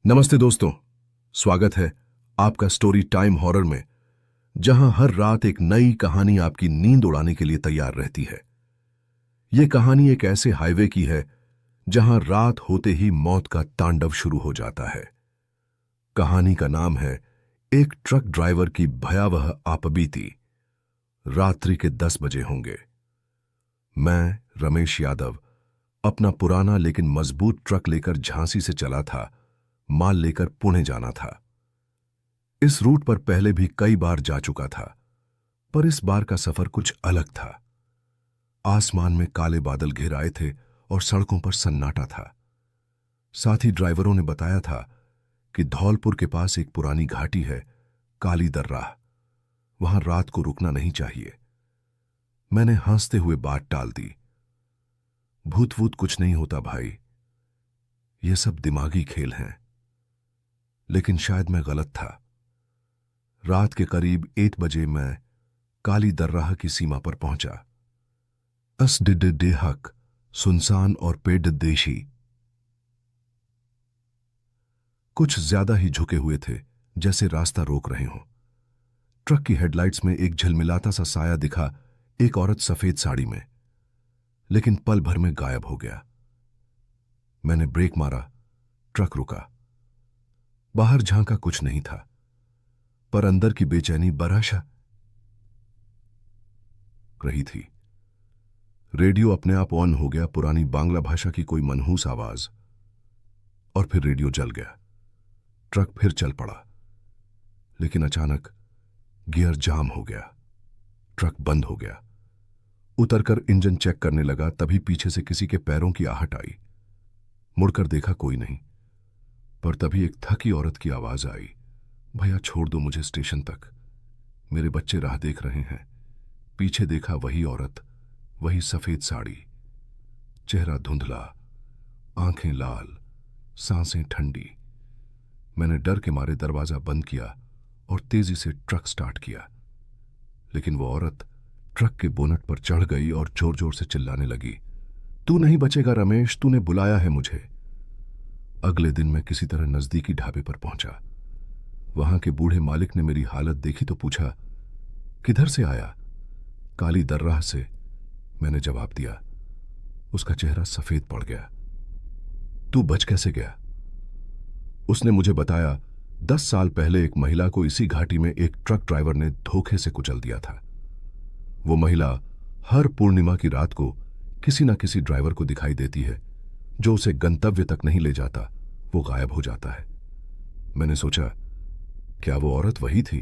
नमस्ते दोस्तों। स्वागत है आपका स्टोरी टाइम हॉरर में, जहां हर रात एक नई कहानी आपकी नींद उड़ाने के लिए तैयार रहती है। यह कहानी एक ऐसे हाईवे की है जहां रात होते ही मौत का तांडव शुरू हो जाता है। कहानी का नाम है एक ट्रक ड्राइवर की भयावह आपबीती। रात्रि के 10 बजे होंगे। मैं रमेश यादव अपना पुराना लेकिन मजबूत ट्रक लेकर झांसी से चला था। माल लेकर पुणे जाना था। इस रूट पर पहले भी कई बार जा चुका था, पर इस बार का सफर कुछ अलग था। आसमान में काले बादल घिर आए थे और सड़कों पर सन्नाटा था। साथी ड्राइवरों ने बताया था कि धौलपुर के पास एक पुरानी घाटी है, काली दर्राह। वहां रात को रुकना नहीं चाहिए। मैंने हंसते हुए बात टाल दी। भूत वूत कुछ नहीं होता भाई, ये सब दिमागी खेल हैं। लेकिन शायद मैं गलत था। रात के करीब 1 बजे मैं काली दर्राह की सीमा पर पहुंचा। असडिडेहक, सुनसान और पेड़ देशी कुछ ज्यादा ही झुके हुए थे, जैसे रास्ता रोक रहे हों। ट्रक की हेडलाइट्स में एक झिलमिलाता सा साया दिखा, एक औरत सफेद साड़ी में, लेकिन पल भर में गायब हो गया। मैंने ब्रेक मारा, ट्रक रुका। बाहर झांका, कुछ नहीं था, पर अंदर की बेचैनी बराशा रही थी। रेडियो अपने आप ऑन हो गया, पुरानी बांग्ला भाषा की कोई मनहूस आवाज, और फिर रेडियो जल गया। ट्रक फिर चल पड़ा, लेकिन अचानक गियर जाम हो गया। ट्रक बंद हो गया। उतरकर इंजन चेक करने लगा, तभी पीछे से किसी के पैरों की आहट आई। मुड़कर देखा, कोई नहीं, पर तभी एक थकी औरत की आवाज आई, भैया छोड़ दो मुझे स्टेशन तक, मेरे बच्चे राह देख रहे हैं। पीछे देखा, वही औरत, वही सफेद साड़ी, चेहरा धुंधला, आंखें लाल, सांसें ठंडी। मैंने डर के मारे दरवाजा बंद किया और तेजी से ट्रक स्टार्ट किया, लेकिन वो औरत ट्रक के बोनट पर चढ़ गई और जोर जोर से चिल्लाने लगी, तू नहीं बचेगा रमेश, तूने बुलाया है मुझे। अगले दिन मैं किसी तरह नजदीकी ढाबे पर पहुंचा। वहां के बूढ़े मालिक ने मेरी हालत देखी तो पूछा, किधर से आया? काली दर्राह से, मैंने जवाब दिया। उसका चेहरा सफेद पड़ गया। तू बच कैसे गया? उसने मुझे बताया, 10 साल पहले एक महिला को इसी घाटी में एक ट्रक ड्राइवर ने धोखे से कुचल दिया था। वो महिला हर पूर्णिमा की रात को किसी न किसी ड्राइवर को दिखाई देती है, जो उसे गंतव्य तक नहीं ले जाता। वो गायब हो जाता है। मैंने सोचा, क्या वो औरत वही थी?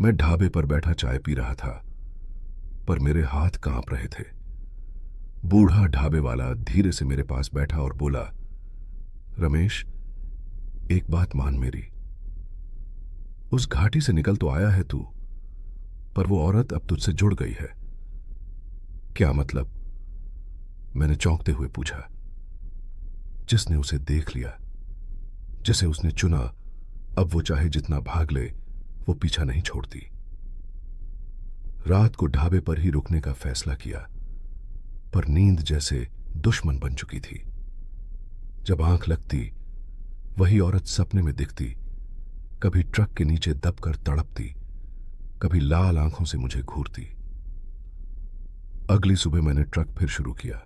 मैं ढाबे पर बैठा चाय पी रहा था, पर मेरे हाथ कांप रहे थे। बूढ़ा ढाबे वाला धीरे से मेरे पास बैठा और बोला, रमेश, एक बात मान मेरी। उस घाटी से निकल तो आया है तू, पर वो औरत अब तुझसे जुड़ गई है। क्या मतलब? मैंने चौंकते हुए पूछा। जिसने उसे देख लिया, जिसे उसने चुना, अब वो चाहे जितना भाग ले, वो पीछा नहीं छोड़ती। रात को ढाबे पर ही रुकने का फैसला किया, पर नींद जैसे दुश्मन बन चुकी थी। जब आंख लगती, वही औरत सपने में दिखती, कभी ट्रक के नीचे दबकर तड़पती, कभी लाल आंखों से मुझे घूरती। अगली सुबह मैंने ट्रक फिर शुरू किया।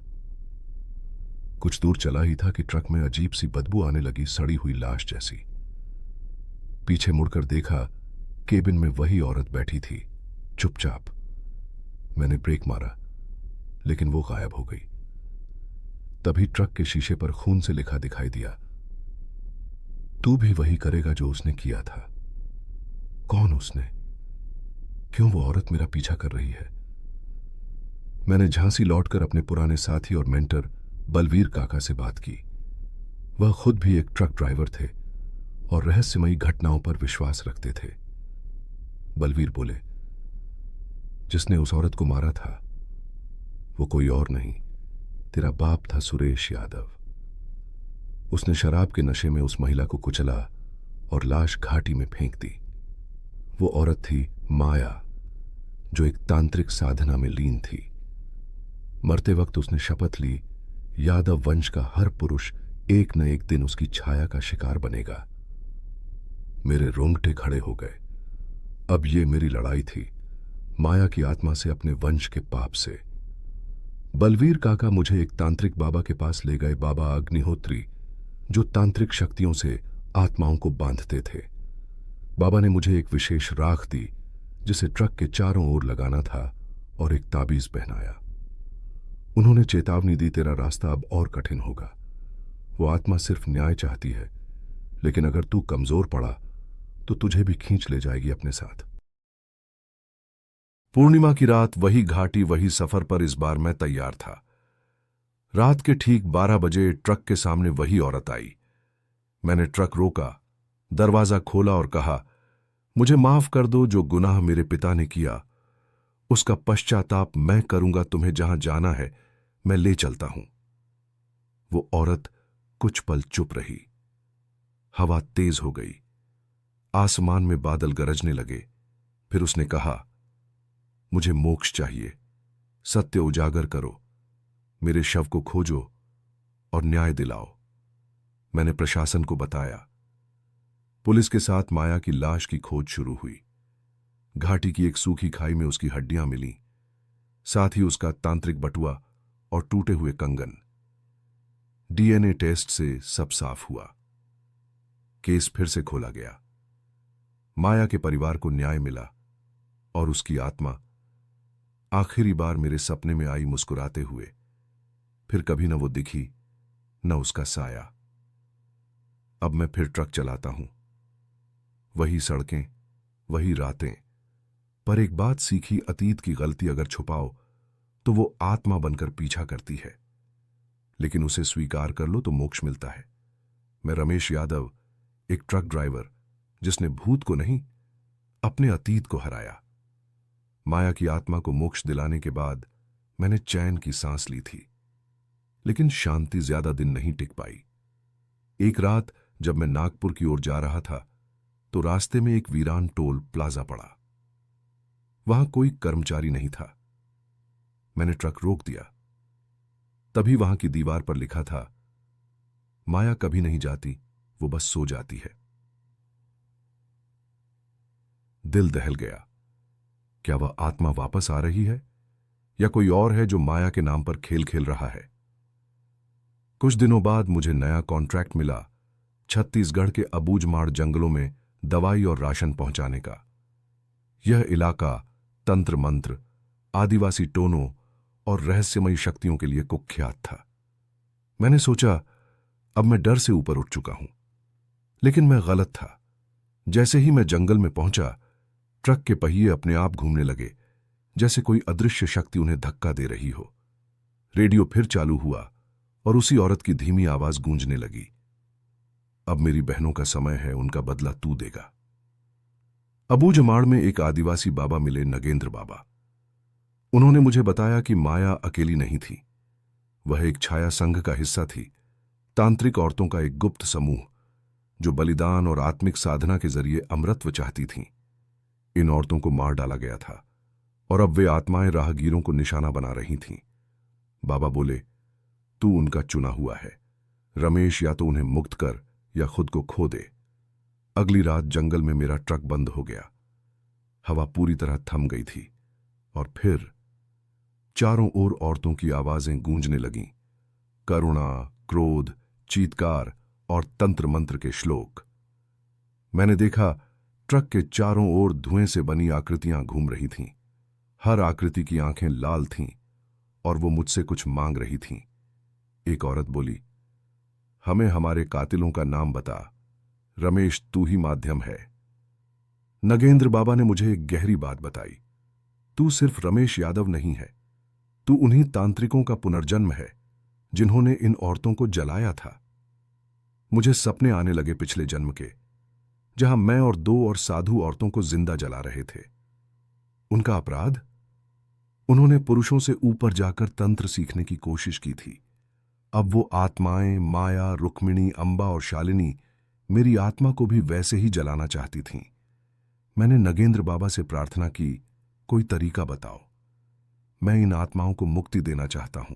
कुछ दूर चला ही था कि ट्रक में अजीब सी बदबू आने लगी, सड़ी हुई लाश जैसी। पीछे मुड़कर देखा, केबिन में वही औरत बैठी थी, चुपचाप। मैंने ब्रेक मारा, लेकिन वो गायब हो गई। तभी ट्रक के शीशे पर खून से लिखा दिखाई दिया, तू भी वही करेगा जो उसने किया था। कौन उसने? क्यों वो औरत मेरा पीछा कर रही है? मैंने झांसी लौटकर अपने पुराने साथी और मेंटर बलवीर काका से बात की। वह खुद भी एक ट्रक ड्राइवर थे और रहस्यमयी घटनाओं पर विश्वास रखते थे। बलवीर बोले, जिसने उस औरत को मारा था वो कोई और नहीं, तेरा बाप था, सुरेश यादव। उसने शराब के नशे में उस महिला को कुचला और लाश घाटी में फेंक दी। वो औरत थी माया, जो एक तांत्रिक साधना में लीन थी। मरते वक्त उसने शपथ ली, यादव वंश का हर पुरुष एक न एक दिन उसकी छाया का शिकार बनेगा। मेरे रोंगटे खड़े हो गए। अब ये मेरी लड़ाई थी, माया की आत्मा से, अपने वंश के पाप से। बलवीर काका मुझे एक तांत्रिक बाबा के पास ले गए, बाबा अग्निहोत्री, जो तांत्रिक शक्तियों से आत्माओं को बांधते थे। बाबा ने मुझे एक विशेष राख दी जिसे ट्रक के चारों ओर लगाना था और एक ताबीज पहनाया। उन्होंने चेतावनी दी, तेरा रास्ता अब और कठिन होगा। वो आत्मा सिर्फ न्याय चाहती है, लेकिन अगर तू कमजोर पड़ा तो तुझे भी खींच ले जाएगी अपने साथ। पूर्णिमा की रात, वही घाटी, वही सफर, पर इस बार मैं तैयार था। रात के ठीक 12 बजे ट्रक के सामने वही औरत आई। मैंने ट्रक रोका, दरवाजा खोला और कहा, मुझे माफ कर दो, जो गुनाह मेरे पिता ने किया उसका पश्चाताप मैं करूंगा। तुम्हें जहां जाना है मैं ले चलता हूं। वो औरत कुछ पल चुप रही। हवा तेज हो गई, आसमान में बादल गरजने लगे। फिर उसने कहा, मुझे मोक्ष चाहिए। सत्य उजागर करो, मेरे शव को खोजो और न्याय दिलाओ। मैंने प्रशासन को बताया। पुलिस के साथ माया की लाश की खोज शुरू हुई। घाटी की एक सूखी खाई में उसकी हड्डियां मिलीं, साथ ही उसका तांत्रिक बटुआ और टूटे हुए कंगन। डीएनए टेस्ट से सब साफ हुआ। केस फिर से खोला गया। माया के परिवार को न्याय मिला और उसकी आत्मा आखिरी बार मेरे सपने में आई, मुस्कुराते हुए। फिर कभी न वो दिखी, न उसका साया। अब मैं फिर ट्रक चलाता हूं, वही सड़कें, वही रातें। पर एक बात सीखी, अतीत की गलती अगर छुपाओ तो वो आत्मा बनकर पीछा करती है, लेकिन उसे स्वीकार कर लो तो मोक्ष मिलता है। मैं रमेश यादव, एक ट्रक ड्राइवर जिसने भूत को नहीं, अपने अतीत को हराया। माया की आत्मा को मोक्ष दिलाने के बाद मैंने चैन की सांस ली थी, लेकिन शांति ज्यादा दिन नहीं टिक पाई। एक रात जब मैं नागपुर की ओर जा रहा था तो रास्ते में एक वीरान टोल प्लाजा पड़ा। वहां कोई कर्मचारी नहीं था। मैंने ट्रक रोक दिया। तभी वहां की दीवार पर लिखा था, माया कभी नहीं जाती, वो बस सो जाती है। दिल दहल गया। क्या वह आत्मा वापस आ रही है या कोई और है जो माया के नाम पर खेल खेल रहा है? कुछ दिनों बाद मुझे नया कॉन्ट्रैक्ट मिला, छत्तीसगढ़ के अबूझमाड़ जंगलों में दवाई और राशन पहुंचाने का। यह इलाका तंत्र मंत्र, आदिवासी टोनों और रहस्यमयी शक्तियों के लिए कुख्यात था। मैंने सोचा अब मैं डर से ऊपर उठ चुका हूं, लेकिन मैं गलत था। जैसे ही मैं जंगल में पहुंचा, ट्रक के पहिए अपने आप घूमने लगे, जैसे कोई अदृश्य शक्ति उन्हें धक्का दे रही हो। रेडियो फिर चालू हुआ और उसी औरत की धीमी आवाज गूंजने लगी, अब मेरी बहनों का समय है, उनका बदला तू देगा। अबूझमाड़ में एक आदिवासी बाबा मिले, नगेंद्र बाबा। उन्होंने मुझे बताया कि माया अकेली नहीं थी, वह एक छाया संघ का हिस्सा थी, तांत्रिक औरतों का एक गुप्त समूह जो बलिदान और आत्मिक साधना के जरिए अमरत्व चाहती थीं। इन औरतों को मार डाला गया था और अब वे आत्माएं राहगीरों को निशाना बना रही थीं। बाबा बोले, तू उनका चुना हुआ है रमेश, या तो उन्हें मुक्त कर या खुद को खो दे। अगली रात जंगल में मेरा ट्रक बंद हो गया। हवा पूरी तरह थम गई थी और फिर चारों ओर औरतों की आवाजें गूंजने लगीं, करुणा, क्रोध, चीत्कार और तंत्र मंत्र के श्लोक। मैंने देखा ट्रक के चारों ओर धुएं से बनी आकृतियां घूम रही थीं। हर आकृति की आंखें लाल थीं और वो मुझसे कुछ मांग रही थीं। एक औरत बोली, हमें हमारे कातिलों का नाम बता, रमेश तू ही माध्यम है। नगेंद्र बाबा ने मुझे एक गहरी बात बताई, तू सिर्फ रमेश यादव नहीं है, तू उन्हीं तांत्रिकों का पुनर्जन्म है जिन्होंने इन औरतों को जलाया था। मुझे सपने आने लगे पिछले जन्म के, जहां मैं और 2 और साधु औरतों को जिंदा जला रहे थे। उनका अपराध? उन्होंने पुरुषों से ऊपर जाकर तंत्र सीखने की कोशिश की थी। अब वो आत्माएं, माया, रुक्मिणी, अंबा और शालिनी मेरी आत्मा को भी वैसे ही जलाना चाहती थीं। मैंने नगेंद्र बाबा से प्रार्थना की, कोई तरीका बताओ, मैं इन आत्माओं को मुक्ति देना चाहता हूं।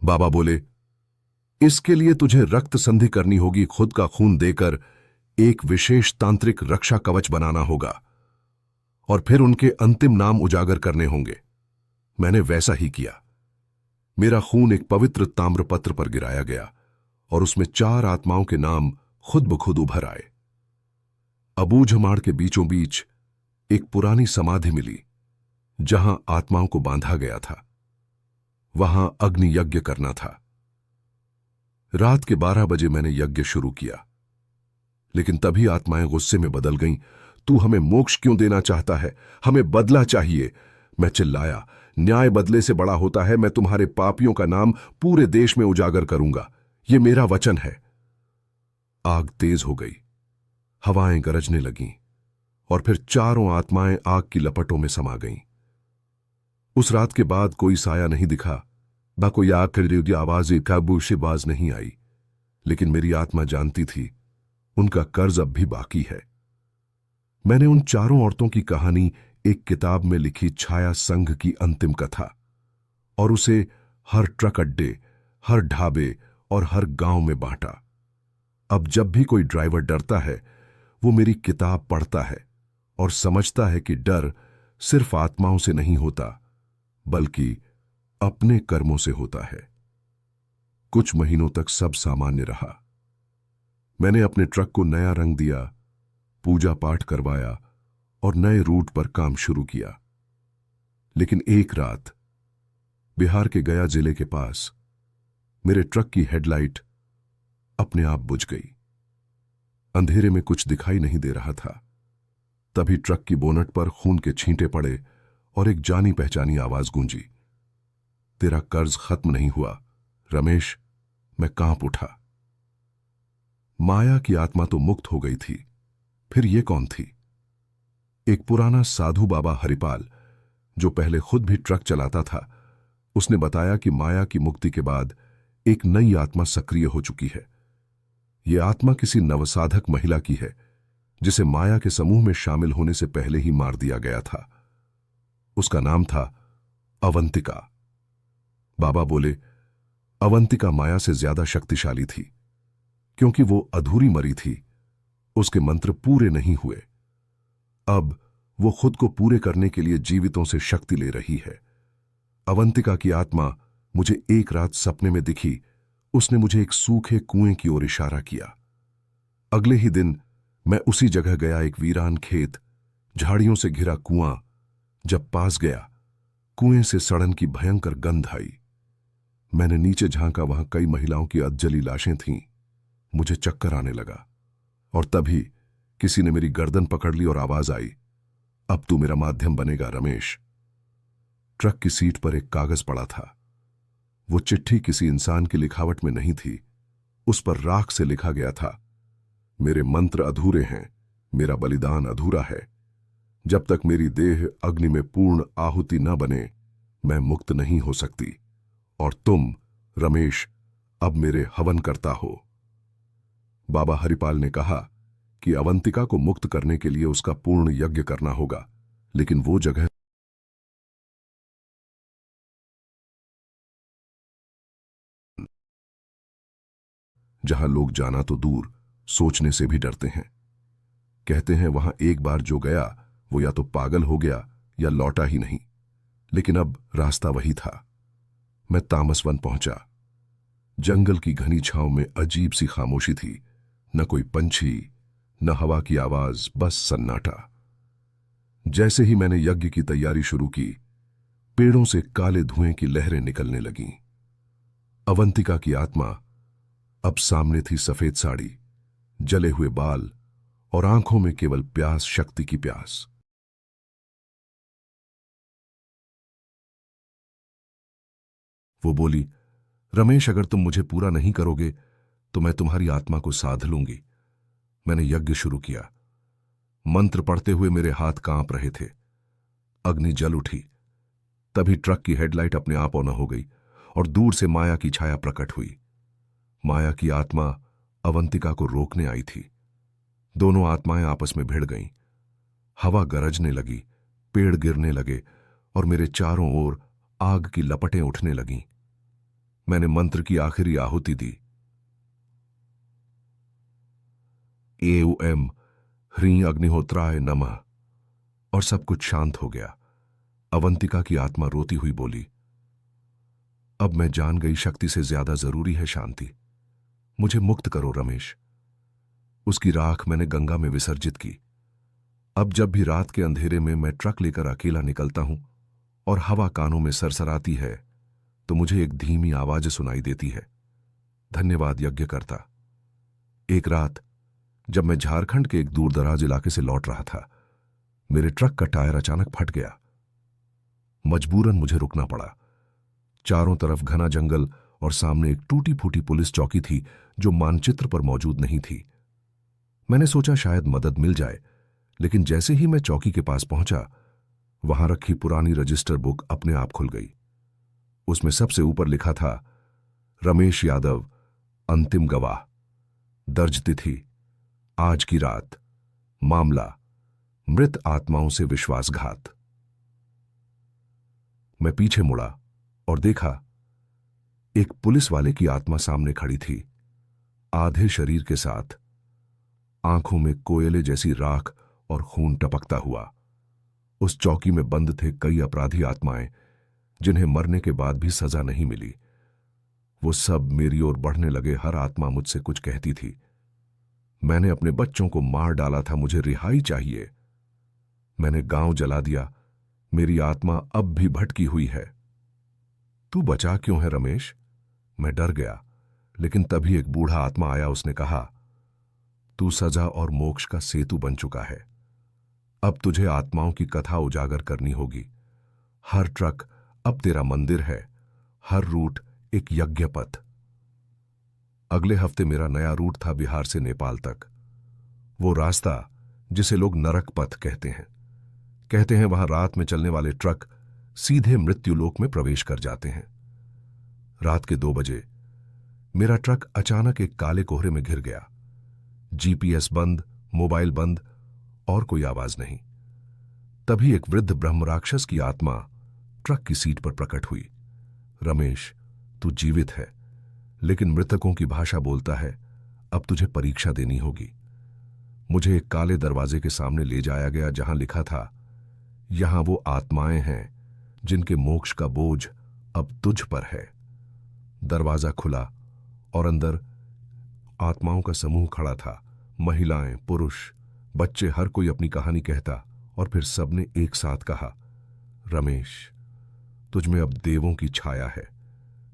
बाबा बोले, इसके लिए तुझे रक्त संधि करनी होगी, खुद का खून देकर एक विशेष तांत्रिक रक्षा कवच बनाना होगा और फिर उनके अंतिम नाम उजागर करने होंगे। मैंने वैसा ही किया। मेरा खून एक पवित्र ताम्रपत्र पर गिराया गया और उसमें 4 आत्माओं के नाम खुद ब खुद उभर आए। अबूझमाड़ के बीचों बीच एक पुरानी समाधि मिली जहां आत्माओं को बांधा गया था। वहां अग्नि यज्ञ करना था। रात के 12 बजे मैंने यज्ञ शुरू किया, लेकिन तभी आत्माएं गुस्से में बदल गईं। तू हमें मोक्ष क्यों देना चाहता है? हमें बदला चाहिए। मैं चिल्लाया, न्याय बदले से बड़ा होता है। मैं तुम्हारे पापियों का नाम पूरे देश में उजागर करूंगा, यह मेरा वचन है। आग तेज हो गई, हवाएं गरजने लगीं और फिर चारों आत्माएं आग की लपटों में समा गईं। उस रात के बाद कोई साया नहीं दिखा, ना कोई आग की आवाज बाज नहीं आई। लेकिन मेरी आत्मा जानती थी उनका कर्ज अब भी बाकी है। मैंने उन चारों औरतों की कहानी एक किताब में लिखी, छाया संघ की अंतिम कथा, और उसे हर ट्रक अड्डे, हर ढाबे और हर गांव में बांटा। अब जब भी कोई ड्राइवर डरता है, वो मेरी किताब पढ़ता है और समझता है कि डर सिर्फ आत्माओं से नहीं होता, बल्कि अपने कर्मों से होता है। कुछ महीनों तक सब सामान्य रहा। मैंने अपने ट्रक को नया रंग दिया, पूजा पाठ करवाया और नए रूट पर काम शुरू किया। लेकिन एक रात बिहार के गया जिले के पास मेरे ट्रक की हेडलाइट अपने आप बुझ गई। अंधेरे में कुछ दिखाई नहीं दे रहा था। तभी ट्रक की बोनट पर खून के छींटे पड़े और एक जानी पहचानी आवाज गूंजी, तेरा कर्ज खत्म नहीं हुआ रमेश। मैं कांप उठा। माया की आत्मा तो मुक्त हो गई थी, फिर ये कौन थी? एक पुराना साधु बाबा हरिपाल, जो पहले खुद भी ट्रक चलाता था, उसने बताया कि माया की मुक्ति के बाद एक नई आत्मा सक्रिय हो चुकी है। यह आत्मा किसी नवसाधक महिला की है, जिसे माया के समूह में शामिल होने से पहले ही मार दिया गया था। उसका नाम था अवंतिका। बाबा बोले, अवंतिका माया से ज्यादा शक्तिशाली थी, क्योंकि वो अधूरी मरी थी। उसके मंत्र पूरे नहीं हुए। अब वो खुद को पूरे करने के लिए जीवितों से शक्ति ले रही है। अवंतिका की आत्मा मुझे एक रात सपने में दिखी। उसने मुझे एक सूखे कुएं की ओर इशारा किया। अगले ही दिन मैं उसी जगह गया, एक वीरान खेत, झाड़ियों से घिरा कुआं। जब पास गया, कुएं से सड़न की भयंकर गंध आई। मैंने नीचे झांका, वहां कई महिलाओं की अधजली लाशें थीं। मुझे चक्कर आने लगा और तभी किसी ने मेरी गर्दन पकड़ ली और आवाज आई, अब तू मेरा माध्यम बनेगा रमेश। ट्रक की सीट पर एक कागज पड़ा था। वो चिट्ठी किसी इंसान की लिखावट में नहीं थी। उस पर राख से लिखा गया था, मेरे मंत्र अधूरे हैं, मेरा बलिदान अधूरा है। जब तक मेरी देह अग्नि में पूर्ण आहुति न बने, मैं मुक्त नहीं हो सकती। और तुम रमेश अब मेरे हवन करता हो। बाबा हरिपाल ने कहा कि अवंतिका को मुक्त करने के लिए उसका पूर्ण यज्ञ करना होगा, लेकिन वो जगह जहां लोग जाना तो दूर, सोचने से भी डरते हैं। कहते हैं वहां एक बार जो गया वो या तो पागल हो गया या लौटा ही नहीं। लेकिन अब रास्ता वही था। मैं तामसवन पहुंचा। जंगल की घनी छांव में अजीब सी खामोशी थी। न कोई पंछी, न हवा की आवाज, बस सन्नाटा। जैसे ही मैंने यज्ञ की तैयारी शुरू की, पेड़ों से काले धुएं की लहरें निकलने लगीं। अवंतिका की आत्मा अब सामने थी, सफेद साड़ी, जले हुए बाल और आंखों में केवल प्यास, शक्ति की प्यास। वो बोली, रमेश अगर तुम मुझे पूरा नहीं करोगे तो मैं तुम्हारी आत्मा को साध लूंगी। मैंने यज्ञ शुरू किया। मंत्र पढ़ते हुए मेरे हाथ कांप रहे थे। अग्नि जल उठी। तभी ट्रक की हेडलाइट अपने आप ऑन हो गई और दूर से माया की छाया प्रकट हुई। माया की आत्मा अवंतिका को रोकने आई थी। दोनों आत्माएं आपस में भिड़ गईं। हवा गरजने लगी, पेड़ गिरने लगे और मेरे चारों ओर आग की लपटें उठने लगीं। मैंने मंत्र की आखिरी आहुति दी। एओएम ह्रीं अग्निहोत्राय नमः, और सब कुछ शांत हो गया। अवंतिका की आत्मा रोती हुई बोली, अब मैं जान गई शक्ति से ज्यादा जरूरी है शांति। मुझे मुक्त करो रमेश। उसकी राख मैंने गंगा में विसर्जित की। अब जब भी रात के अंधेरे में मैं ट्रक लेकर अकेला निकलता हूं और हवा कानों में सरसराती है, तो मुझे एक धीमी आवाज सुनाई देती है, धन्यवाद यज्ञकर्ता। एक रात जब मैं झारखंड के एक दूरदराज इलाके से लौट रहा था, मेरे ट्रक का टायर अचानक फट गया। मजबूरन मुझे रुकना पड़ा। चारों तरफ घना जंगल और सामने एक टूटी फूटी पुलिस चौकी थी जो मानचित्र पर मौजूद नहीं थी। मैंने सोचा शायद मदद मिल जाए, लेकिन जैसे ही मैं चौकी के पास पहुंचा, वहां रखी पुरानी रजिस्टर बुक अपने आप खुल गई। उसमें सबसे ऊपर लिखा था, रमेश यादव, अंतिम गवाह। दर्ज तिथि आज की रात। मामला मृत आत्माओं से विश्वासघात। मैं पीछे मुड़ा और देखा एक पुलिस वाले की आत्मा सामने खड़ी थी, आधे शरीर के साथ, आंखों में कोयले जैसी राख और खून टपकता हुआ। उस चौकी में बंद थे कई अपराधी आत्माएं जिन्हें मरने के बाद भी सजा नहीं मिली। वो सब मेरी ओर बढ़ने लगे। हर आत्मा मुझसे कुछ कहती थी। मैंने अपने बच्चों को मार डाला था, मुझे रिहाई चाहिए। मैंने गांव जला दिया, मेरी आत्मा अब भी भटकी हुई है। तू बचा क्यों है रमेश? मैं डर गया, लेकिन तभी एक बूढ़ा आत्मा आया। उसने कहा, तू सजा और मोक्ष का सेतु बन चुका है। अब तुझे आत्माओं की कथा उजागर करनी होगी। हर ट्रक अब तेरा मंदिर है, हर रूट एक यज्ञ पथ। अगले हफ्ते मेरा नया रूट था बिहार से नेपाल तक। वो रास्ता जिसे लोग नरक पथ कहते हैं वहां रात में चलने वाले ट्रक सीधे मृत्युलोक में प्रवेश कर जाते हैं। रात के 2 बजे मेरा ट्रक अचानक एक काले कोहरे में घिर गया। जीपीएस बंद, मोबाइल बंद और कोई आवाज नहीं। तभी एक वृद्ध ब्रह्म राक्षस की आत्मा ट्रक की सीट पर प्रकट हुई। रमेश, तू जीवित है, लेकिन मृतकों की भाषा बोलता है। अब तुझे परीक्षा देनी होगी। मुझे एक काले दरवाजे के सामने ले जाया गया जहां लिखा था, यहां वो आत्माएं हैं जिनके मोक्ष का बोझ अब तुझ पर है। दरवाजा खुला और अंदर आत्माओं का समूह खड़ा था। महिलाएं, पुरुष, बच्चे, हर कोई अपनी कहानी कहता। और फिर सबने एक साथ कहा, रमेश, तुझ में अब देवों की छाया है।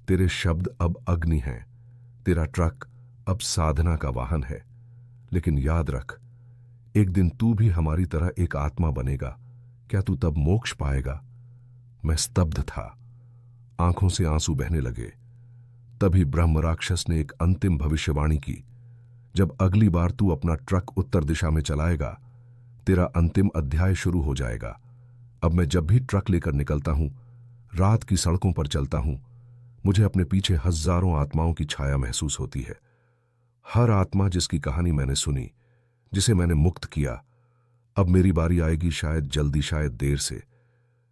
तेरे शब्द अब अग्नि हैं। तेरा ट्रक अब साधना का वाहन है। लेकिन याद रख, एक दिन तू भी हमारी तरह एक आत्मा बनेगा। क्या तू तब मोक्ष पाएगा? मैं स्तब्ध था, आंखों से आंसू बहने लगे। तभी ब्रह्म राक्षस ने एक अंतिम भविष्यवाणी की, जब अगली बार तू अपना ट्रक उत्तर दिशा में चलाएगा, तेरा अंतिम अध्याय शुरू हो जाएगा। अब मैं जब भी ट्रक लेकर निकलता हूं, रात की सड़कों पर चलता हूं, मुझे अपने पीछे हजारों आत्माओं की छाया महसूस होती है। हर आत्मा जिसकी कहानी मैंने सुनी, जिसे मैंने मुक्त किया, अब मेरी बारी आएगी, शायद जल्दी, शायद देर से।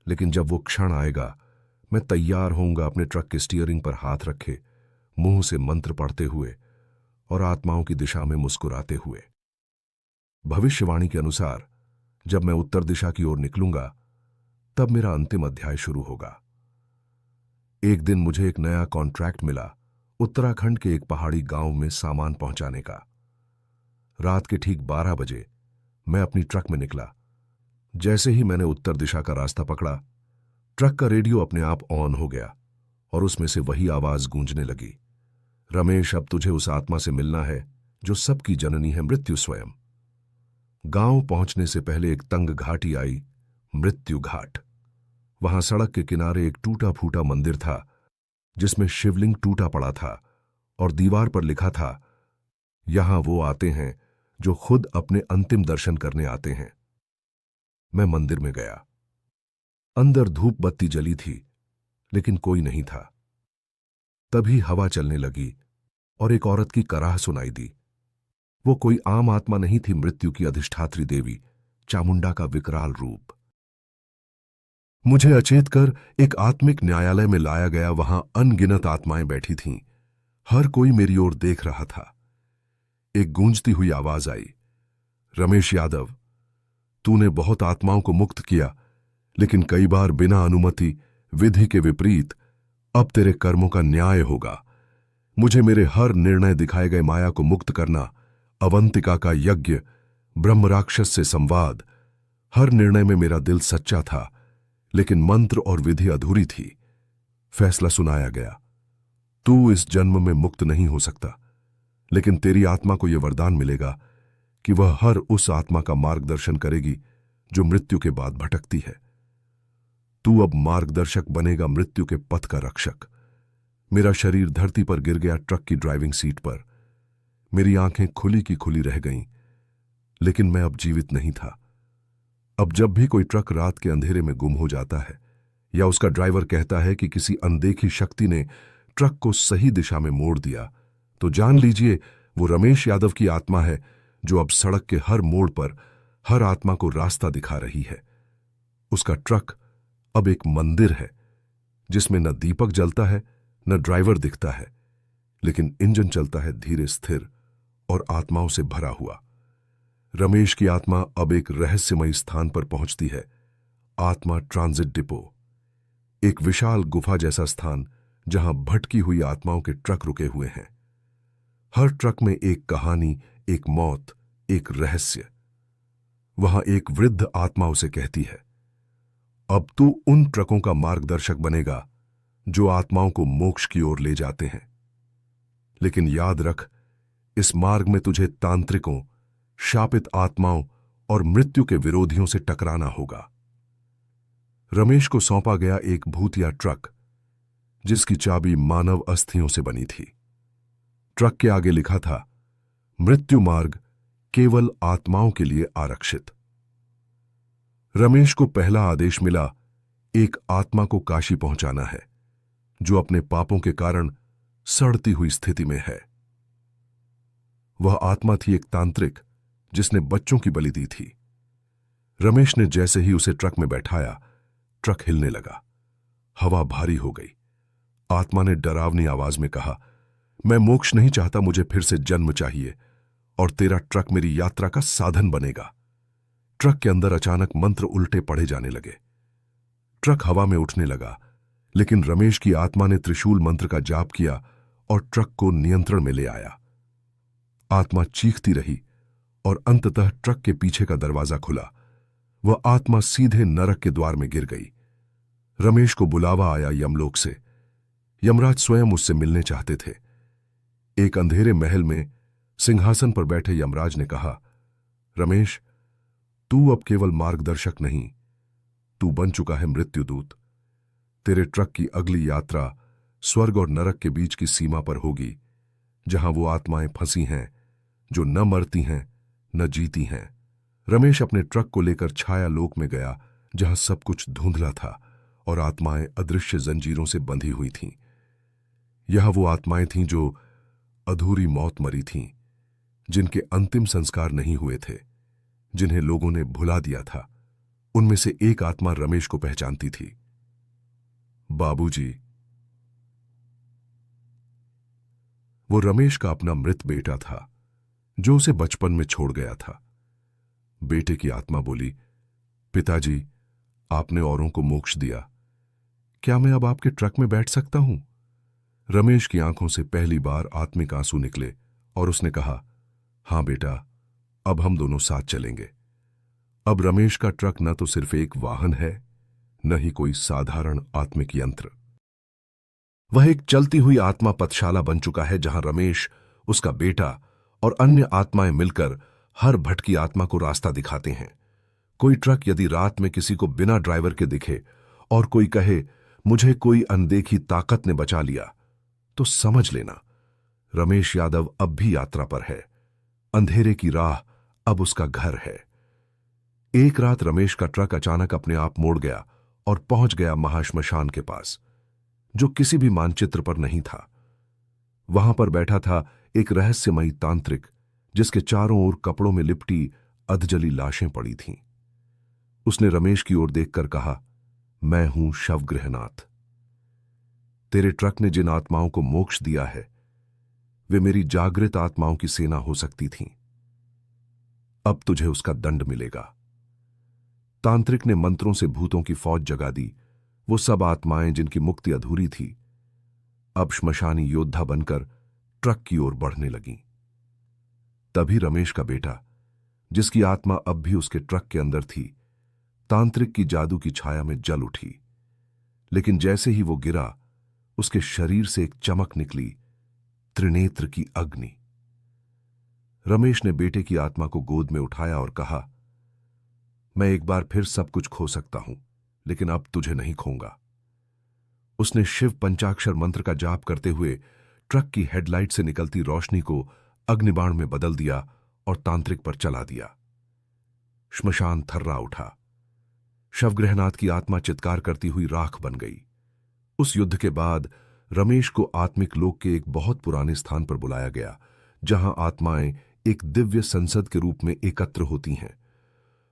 लेकिन जब वो क्षण आएगा, मैं तैयार होऊंगा, अपने ट्रक के स्टीयरिंग पर हाथ रखे, मुंह से मंत्र पढ़ते हुए और आत्माओं की दिशा में मुस्कुराते हुए। भविष्यवाणी के अनुसार जब मैं उत्तर दिशा की ओर निकलूंगा, तब मेरा अंतिम अध्याय शुरू होगा। एक दिन मुझे एक नया कॉन्ट्रैक्ट मिला, उत्तराखंड के एक पहाड़ी गांव में सामान पहुंचाने का। रात के ठीक 12 बजे मैं अपनी ट्रक में निकला। जैसे ही मैंने उत्तर दिशा का रास्ता पकड़ा, ट्रक का रेडियो अपने आप ऑन हो गया और उसमें से वही आवाज गूंजने लगी, रमेश, अब तुझे उस आत्मा से मिलना है जो सबकी जननी है, मृत्यु स्वयं। गांव पहुंचने से पहले एक तंग घाटी आई, मृत्यु घाट। वहां सड़क के किनारे एक टूटा फूटा मंदिर था, जिसमें शिवलिंग टूटा पड़ा था और दीवार पर लिखा था, यहां वो आते हैं जो खुद अपने अंतिम दर्शन करने आते हैं। मैं मंदिर में गया। अंदर धूप बत्ती जली थी, लेकिन कोई नहीं था। तभी हवा चलने लगी और एक औरत की कराह सुनाई दी। वो कोई आम आत्मा नहीं थी, मृत्यु की अधिष्ठात्री देवी, चामुंडा का विकराल रूप। मुझे अचेत कर एक आत्मिक न्यायालय में लाया गया। वहां अनगिनत आत्माएं बैठी थीं। हर कोई मेरी ओर देख रहा था। एक गूंजती हुई आवाज आई, रमेश यादव, तूने बहुत आत्माओं को मुक्त किया, लेकिन कई बार बिना अनुमति, विधि के विपरीत। अब तेरे कर्मों का न्याय होगा। मुझे मेरे हर निर्णय दिखाए गए माया को मुक्त करना, अवंतिका का यज्ञ, ब्रह्म राक्षस से संवाद, हर निर्णय में मेरा दिल सच्चा था, लेकिन मंत्र और विधि अधूरी थी। फैसला सुनाया गया, तू इस जन्म में मुक्त नहीं हो सकता, लेकिन तेरी आत्मा को यह वरदान मिलेगा कि वह हर उस आत्मा का मार्गदर्शन करेगी जो मृत्यु के बाद भटकती है। तू अब मार्गदर्शक बनेगा, मृत्यु के पथ का रक्षक। मेरा शरीर धरती पर गिर गया, ट्रक की ड्राइविंग सीट पर। मेरी आंखें खुली की खुली रह गईं, लेकिन मैं अब जीवित नहीं था। अब जब भी कोई ट्रक रात के अंधेरे में गुम हो जाता है या उसका ड्राइवर कहता है कि किसी अनदेखी शक्ति ने ट्रक को सही दिशा में मोड़ दिया, तो जान लीजिए वो रमेश यादव की आत्मा है जो अब सड़क के हर मोड़ पर हर आत्मा को रास्ता दिखा रही है। उसका ट्रक अब एक मंदिर है जिसमें न दीपक जलता है न ड्राइवर दिखता है, लेकिन इंजन चलता है धीरे, स्थिर और आत्माओं से भरा हुआ। रमेश की आत्मा अब एक रहस्यमयी स्थान पर पहुंचती है, आत्मा ट्रांजिट डिपो, एक विशाल गुफा जैसा स्थान जहां भटकी हुई आत्माओं के ट्रक रुके हुए हैं। हर ट्रक में एक कहानी, एक मौत, एक रहस्य। वहां एक वृद्ध आत्मा उसे कहती है, अब तू उन ट्रकों का मार्गदर्शक बनेगा जो आत्माओं को मोक्ष की ओर ले जाते हैं। लेकिन याद रख, इस मार्ग में तुझे तांत्रिकों, शापित आत्माओं और मृत्यु के विरोधियों से टकराना होगा। रमेश को सौंपा गया एक भूतिया ट्रक जिसकी चाबी मानव अस्थियों से बनी थी। ट्रक के आगे लिखा था, मृत्यु मार्ग केवल आत्माओं के लिए आरक्षित। रमेश को पहला आदेश मिला, एक आत्मा को काशी पहुंचाना है जो अपने पापों के कारण सड़ती हुई स्थिति में है। वह आत्मा थी एक तांत्रिक जिसने बच्चों की बलि दी थी। रमेश ने जैसे ही उसे ट्रक में बैठाया, ट्रक हिलने लगा, हवा भारी हो गई। आत्मा ने डरावनी आवाज में कहा, मैं मोक्ष नहीं चाहता, मुझे फिर से जन्म चाहिए और तेरा ट्रक मेरी यात्रा का साधन बनेगा। ट्रक के अंदर अचानक मंत्र उल्टे पढ़े जाने लगे। ट्रक हवा में उठने लगा, लेकिन रमेश की आत्मा ने त्रिशूल मंत्र का जाप किया और ट्रक को नियंत्रण में ले आया। आत्मा चीखती रही और अंततः ट्रक के पीछे का दरवाजा खुला। वह आत्मा सीधे नरक के द्वार में गिर गई। रमेश को बुलावा आया यमलोक से। यमराज स्वयं उससे मिलने चाहते थे। एक अंधेरे महल में सिंहासन पर बैठे यमराज ने कहा, रमेश, तू अब केवल मार्गदर्शक नहीं, तू बन चुका है मृत्युदूत। तेरे ट्रक की अगली यात्रा स्वर्ग और नरक के बीच की सीमा पर होगी, जहां वो आत्माएं फंसी हैं जो न मरती हैं न जीती हैं। रमेश अपने ट्रक को लेकर छाया लोक में गया, जहां सब कुछ धुंधला था और आत्माएं अदृश्य जंजीरों से बंधी हुई थीं। यह वो आत्माएं थीं जो अधूरी मौत मरी थीं, जिनके अंतिम संस्कार नहीं हुए थे, जिन्हें लोगों ने भुला दिया था। उनमें से एक आत्मा रमेश को पहचानती थी, बाबूजी। वो रमेश का अपना मृत बेटा था जो उसे बचपन में छोड़ गया था। बेटे की आत्मा बोली, पिताजी, आपने औरों को मोक्ष दिया, क्या मैं अब आपके ट्रक में बैठ सकता हूं? रमेश की आंखों से पहली बार आत्मिक आंसू निकले और उसने कहा, हां बेटा, अब हम दोनों साथ चलेंगे। अब रमेश का ट्रक न तो सिर्फ एक वाहन है, न ही कोई साधारण आत्मिक यंत्र। वह एक चलती हुई आत्मा पथशाला बन चुका है, जहां रमेश, उसका बेटा और अन्य आत्माएं मिलकर हर भटकी आत्मा को रास्ता दिखाते हैं। कोई ट्रक यदि रात में किसी को बिना ड्राइवर के दिखे और कोई कहे, मुझे कोई अनदेखी ताकत ने बचा लिया, तो समझ लेना रमेश यादव अब भी यात्रा पर है। अंधेरे की राह अब उसका घर है। एक रात रमेश का ट्रक अचानक अपने आप मोड़ गया और पहुंच गया महाश्मशान के पास, जो किसी भी मानचित्र पर नहीं था। वहां पर बैठा था एक रहस्यमयी तांत्रिक, जिसके चारों ओर कपड़ों में लिपटी अधजली लाशें पड़ी थीं। उसने रमेश की ओर देखकर कहा, मैं हूं शवगृहनाथ। तेरे ट्रक ने जिन आत्माओं को मोक्ष दिया है, वे मेरी जागृत आत्माओं की सेना हो सकती थीं। अब तुझे उसका दंड मिलेगा। तांत्रिक ने मंत्रों से भूतों की फौज जगा दी। वो सब आत्माएं जिनकी मुक्ति अधूरी थी अब श्मशानी योद्धा बनकर ट्रक की ओर बढ़ने लगीं। तभी रमेश का बेटा, जिसकी आत्मा अब भी उसके ट्रक के अंदर थी, तांत्रिक की जादू की छाया में जल उठी। लेकिन जैसे ही वो गिरा, उसके शरीर से एक चमक निकली, त्रिनेत्र की अग्नि। रमेश ने बेटे की आत्मा को गोद में उठाया और कहा, मैं एक बार फिर सब कुछ खो सकता हूं, लेकिन अब तुझे नहीं खोऊंगा। उसने शिव पंचाक्षर मंत्र का जाप करते हुए ट्रक की हेडलाइट से निकलती रोशनी को अग्निबाण में बदल दिया और तांत्रिक पर चला दिया। श्मशान थर्रा उठा। शवगृहनाथ की आत्मा चित्कार करती हुई राख बन गई। उस युद्ध के बाद रमेश को आत्मिक लोक के एक बहुत पुराने स्थान पर बुलाया गया, जहां आत्माएं एक दिव्य संसद के रूप में एकत्र होती हैं।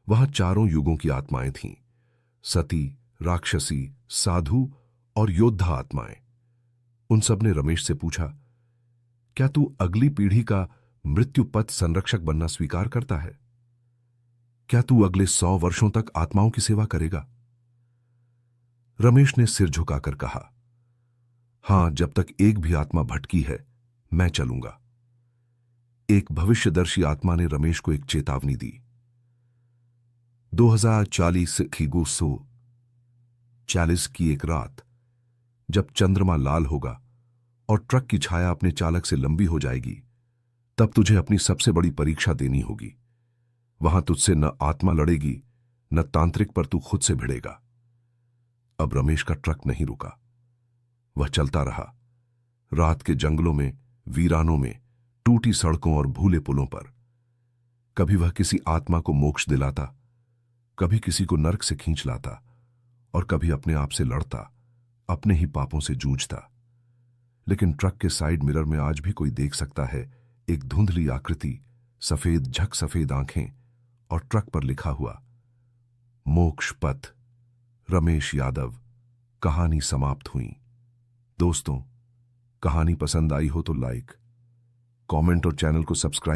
वहां चारों युगों की आत्माएं थीं, सती, राक्षसी, साधु और योद्धा आत्माएं। उन सब ने रमेश से पूछा, क्या तू अगली पीढ़ी का मृत्यु पथ संरक्षक बनना स्वीकार करता है? क्या तू अगले 100 वर्षों तक आत्माओं की सेवा करेगा? रमेश ने सिर झुकाकर कहा, हां, जब तक एक भी आत्मा भटकी है मैं चलूंगा। एक भविष्यदर्शी आत्मा ने रमेश को एक चेतावनी दी। 2040 की 240 की एक रात, जब चंद्रमा लाल होगा और ट्रक की छाया अपने चालक से लंबी हो जाएगी, तब तुझे अपनी सबसे बड़ी परीक्षा देनी होगी। वहां तुझसे न आत्मा लड़ेगी, न तांत्रिक पर तू खुद से भिड़ेगा। अब रमेश का ट्रक नहीं रुका। वह चलता रहा, रात के जंगलों में, वीरानों में, टूटी सड़कों और भूले पुलों पर। कभी वह किसी आत्मा को मोक्ष दिलाता, कभी किसी को नरक से खींच लाता और कभी अपने आप से लड़ता, अपने ही पापों से जूझता। लेकिन ट्रक के साइड मिरर में आज भी कोई देख सकता है एक धुंधली आकृति, सफेद झक सफेद आंखें और ट्रक पर लिखा हुआ, मोक्ष पथ, रमेश यादव। कहानी समाप्त हुई। दोस्तों, कहानी पसंद आई हो तो लाइक, कमेंट और चैनल को सब्सक्राइब